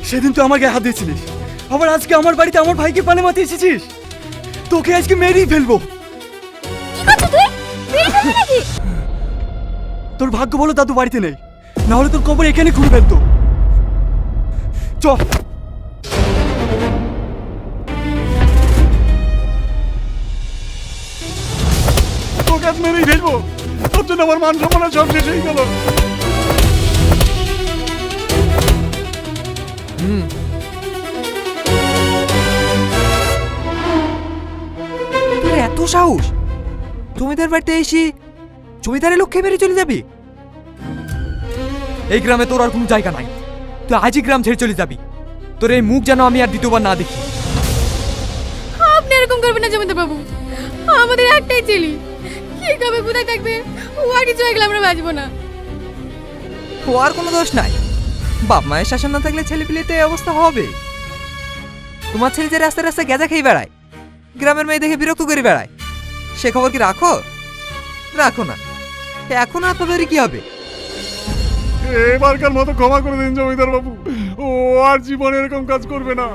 সেদিন তো আমার গায়ে হাত দিয়েছিলিস, আবার আজকে আমার বাড়িতে আমার ভাইকে পানে মাতি এসেছিস। তোকে আজকে মেরেই ফেলবো। কি করছিস তুই? মেরে ফেলবি নাকি? তোর ভাগ্য বলো দাদু বাড়িতে নেই, না হলে তোর কবর এখানে খুঁড়ে ফেলতো। চল। তোকে আজ মেরেই ফেলবো। তোর জন্য আমার মান সম্মান সব শেষ হয়ে গেল। তোর এত সাহস, জমিদার বাড়িতে এসে জমিদারের লোককে মেরে চলে যাবি? এই গ্রামে তোর আর কোনো জায়গা নাই, তুই আজই গ্রাম ছেড়ে চলে যাবি। তোর এই মুখ যেন আমি আর দ্বিতীয়বার না দেখি। আপনি এরকম করবেন না জমিদার বাবু, আমাদের একটাই ছেলে, কি কবে কোথায় থাকবে ও আর কিছু হয়ে গেলে আমরা বাঁচবো না। ও আর কোনো দোষ নাই, বাপ মায়ের শাসন না থাকলে ছেলে পিলেতে এই অবস্থা হবে। তোমার ছেলে যে রাস্তায় রাস্তায় গেঁজা খেয়ে বেড়ায়, গ্রামের মেয়ে দেখে বিরক্ত করে বেড়ায়, সে খবর কি রাখো? রাখো না। এখন আপনাদের কি হবে? এবারকার মতো ক্ষমা করে দিন জমিদার বাবু, ও আর জীবনে এরকম কাজ করবে না।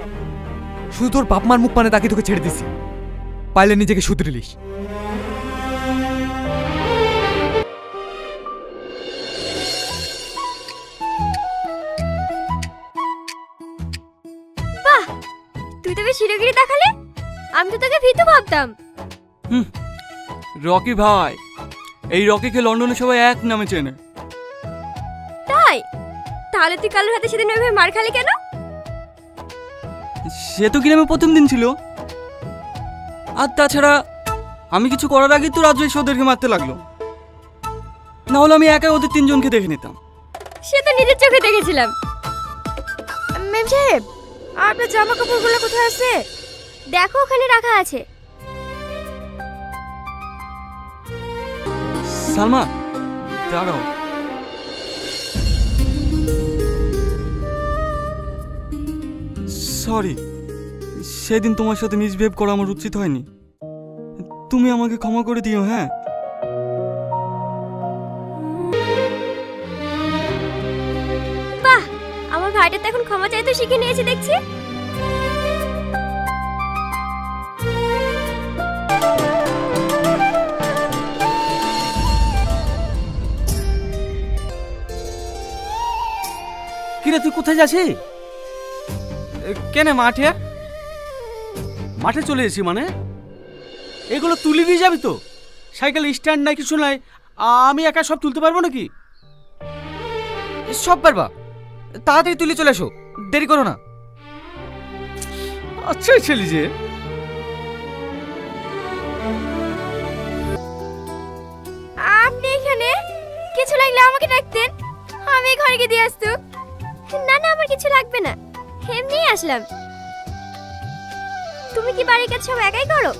শুধু তোর বাপ মার মুখ পানে তাকে তোকে ছেড়ে দিছি, পাইলে নিজেকে শুধরিলিস। বাহ, তুই তো বেশ হিরোগিরি দেখালে, আমি তো তোকে ভীতু ভাবতাম। রকি ভাই, এই রকিকে লন্ডনে সবাই এক নামে চেনে। তাই? তাহলে তুই কালুর হাতে সেদিন ওইভাবে মার খালি কেন? সে তো গ্রামে প্রথম দিন ছিল, আর তাছাড়া আমি কিছু করার আগে তো রাজু এসে ওদেরকে মারতে লাগলো, না হলে আমি একা ওদের তিনজনকে দেখে নিতাম। সে তো নিজের চোখে দেখেছিলাম। মেম সাহেব, আপনার জামা কাপড়গুলো কোথায় আছে? দেখো ওখানে রাখা আছে। সালমা, দাঁড়াও। সরি, সেদিন তোমার সাথে মিসবিহেভ করা আমার উচিত হয়নি। তুমি আমাকে ক্ষমা করে দিও। হ্যাঁ, বাহ, আমার ভাইটা তো এখন ক্ষমা চাইতে শিখে নিয়েছে দেখছি। কিরে তুই কোথায় যাচ্ছিস? কেন মাঠে? মাঠে চলে এসেছি মানে? এগুলো তুলে দিয়ে যাবি তো? সাইকেল স্ট্যান্ড নাই, কিছু নাই, আমি একা সব তুলতে পারবো নাকি? সব পারবা, তাড়াতাড়ি তুলে চলে এসো, দেরি করো না। আচ্ছা ছেলে যে, আপনি এখানে? কিছু লাগলে আমাকে ডাকতেন, আমি ঘরে গিয়ে দিয়ে আসতো। না না, আমার কিছু লাগবে না, এমনিই আসলাম। তুমি কি বাড়ির কাজ সব একাই করো?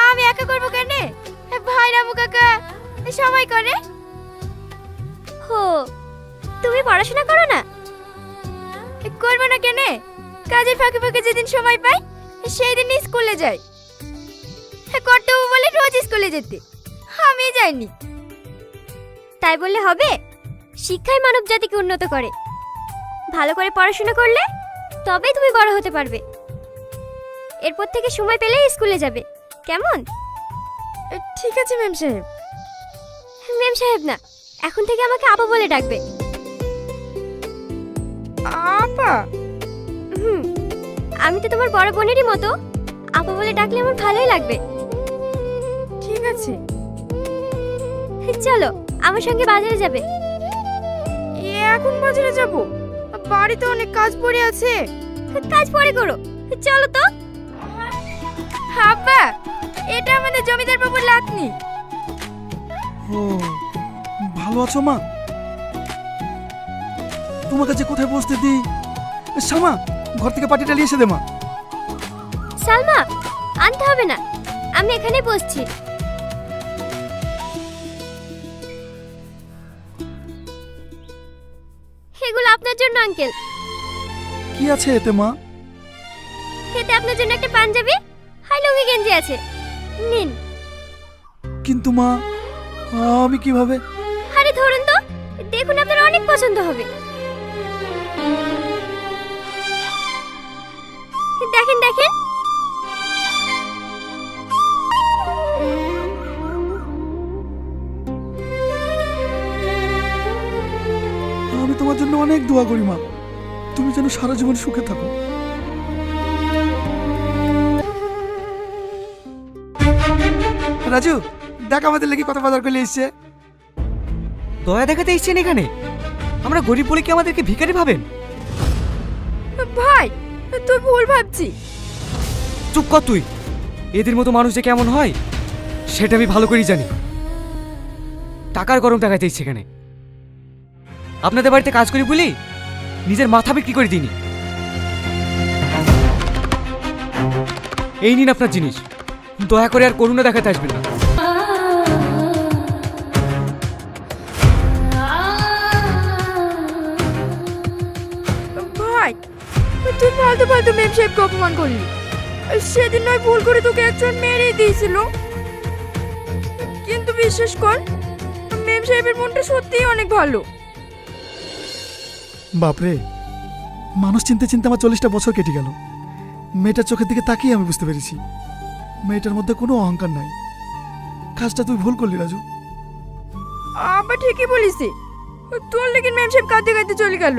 আমি একা করবো কেন? ভাই রামু কাকা সবাই করে। হো, তুমি পড়াশোনা করো না? করবো না কেন? কাজের ফাঁকে ফাঁকে যেদিন সময় পাই সেই দিন স্কুলে যাই। কর্তব্য বলে রোজ স্কুলে যেতে আমি যাইনি। তাই বললে হবে? শিক্ষাই মানব জাতিকে উন্নত করে। ভালো করে পড়াশোনা করলে তবেই তুমি বড় হতে পারবে। এরপর থেকে সময় পেলেই স্কুলে যাবে, কেমন? ঠিক আছে ম্যাম সাহেব। ম্যাম সাহেব না, এখন থেকে আমাকে আপা বলে ডাকবে। আপা? আমি তো তোমার বড় বোনেরই মতো, আপা বলে ডাকলে আমার ভালোই লাগবে। ঠিক আছে, চলো আমার সঙ্গে বাজারে যাবে। এখন বাজারে যাব? বাড়িতে অনেক কাজ পড়ে আছে। কাজ পরে করো, চলো তো। আব্বা, এটা আমাদের জমিদার বাবুর লাতনি। ও, ভালো আছো মা? তোমার কাছে কোথায় বসতে দিই? শামা, ঘর থেকে পাটিটা নিয়ে এসে দে মা। সালমা, আনতে হবে না, আমি এখানে বসছি। এগুলো আপনার জন্য আঙ্কেল। কি আছে এতে মা? এতে আপনার জন্য একটা পাঞ্জাবি আর লুঙ্গি গেঞ্জি আছে, নিন। কিন্তু মা, আমি কিভাবে? আরে ধরুন তো, দেখুন আপনার অনেক পছন্দ হবে। দেখেন দেখেন। আমি তোমার জন্য অনেক দোয়া করি মা, তুমি যেন সারা জীবন সুখে থাকো। রাজু, দেখ আমাদের লেগে কত বাজার করে এসছে। দয়া দেখাতে এসছেন এখানে? আমরা গরিব বলে কি আমাদেরকে ভিখারি ভাবেন? ভাই তুই ভুল ভাবছি। চুপ কর তুই। এদের মতো মানুষ যে কেমন হয় সেটা আমি ভালো করেই জানি। টাকার গরম দেখাতে এসছে এখানে। আপনাদের বাড়িতে কাজ করি বলি নিজের মাথা বিক্রি করে দিইনি। এই নিন আপনার জিনিস, দয়া করে আর করুণা দেখাতে আসবেন না। ভাই তুই ফালতু ফালতু মেম সাহেবকে অপমান করলি। সেদিন নয় ভুল করে তোকে একজন মেরেই দিয়েছিল, কিন্তু বিশ্বাস কর মেম সাহেবের মনটা সত্যিই অনেক ভালো। বাপরে, মানুষ চিনতে চিনতে আমার 40টা বছর কেটে গেল। মেয়েটার চোখের দিকে তাকিয়ে আমি বুঝতে পেরেছি মেয়েটার মধ্যে কোনো অহংকার নাই। কাজটা তুই ভুল করলি রাজু। আবার ঠিকই বলিস, তোর লেগে মেম সাহেব কাঁদতে কাঁদতে চলে গেল।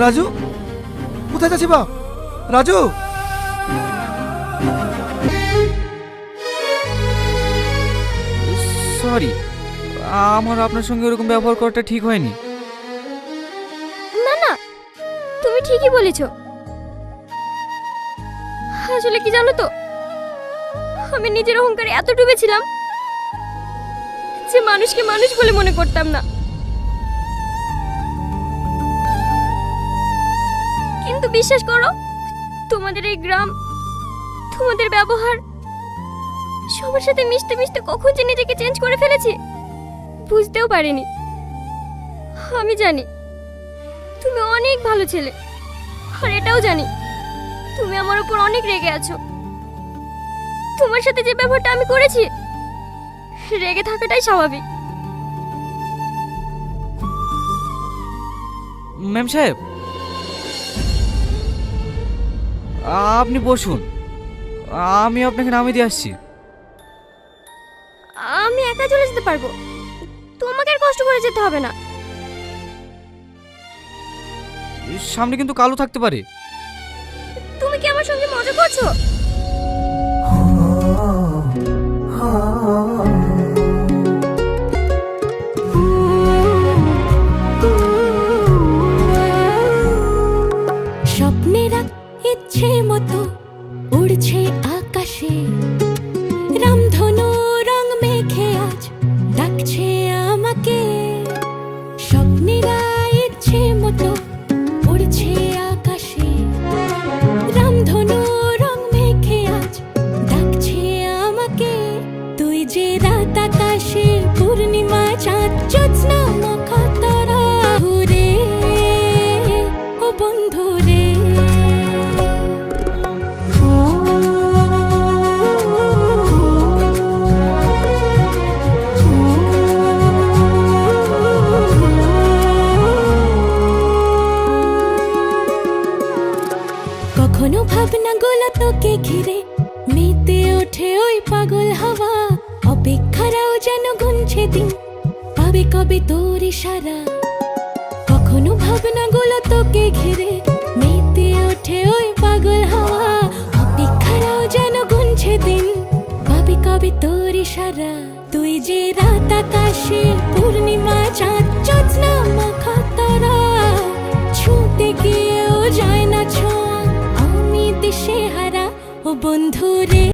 রাজু কোথায় যাচ্ছি বাপ? রাজু, সরি, আমার আপনার সঙ্গে ওরকম ব্যবহার করাটা ঠিক হয়নি। না না, তুমি ঠিকই বলেছো। আসলে কি জানো তো, আমি নিজের অহংকারে এত ডুবেছিলাম যে মানুষকে মানুষ বলে মনে করতাম না। কিন্তু বিশ্বাস করো, তোমাদের এই গ্রাম, তোমাদের ব্যবহার, সবার সাথে মিশতে মিশতে কখন যে নিজেকে চেঞ্জ করে ফেলেছি বুঝতেও পারিনি। আমি জানি তুমি অনেক ভালো ছেলে, আর এটাও জানি তুমি আমার উপর অনেক রেগে আছো। তোমার সাথে যে ব্যবহারটা আমি করেছি, রেগে থাকাটাই স্বাভাবিক। ম্যাম সাহেব, আপনি বসুন, আমি আপনাকে নামিয়ে দিয়ে আসছি। আমি একা চলে যেতে পারবো, তোমাকে আর কষ্ট করে যেতে হবে না। সামনে কিন্তু কালো থাকতে পারে। তুমি কি আমার সঙ্গে মজা করছো? স্বপ্নেরা ইচ্ছে মতো উড়ছে আকাশে, রামধনু রং মেখে আজ ডাকছে আমাকে। স্বপ্নেরা ইচ্ছে মতো উড়ছে আকাশে, রামধনু রং মেখে আজ ডাকছে আমাকে। তুই যে রাত আকাশে পূর্ণিমা চাঁদ জ্যোৎস্না মাখা তারা রে, ও বন্ধু রে। কখনো ভাবনাগুলো তোকে ঘিরে মেতে ওঠে ওই পাগল হাওয়া। অপেক্ষারাও যেন গুনছে দিন, পাবে কবে তোর ইশারা। কখনো ভাবনাগুলো তোকে ঘিরে মেতে ওঠে ওই পাগল হাওয়া। অপেক্ষারাও যেন গুনছে দিন, পাবে কবে তোর ইশারা। তুই যে রাত আকাশে পূর্ণিমা চাঁদ জ্যোৎস্না মাখা তারা, ছুঁতে গিয়েও যায় না ছোঁয়া আমি দিশে হারা। ও বন্ধু রে,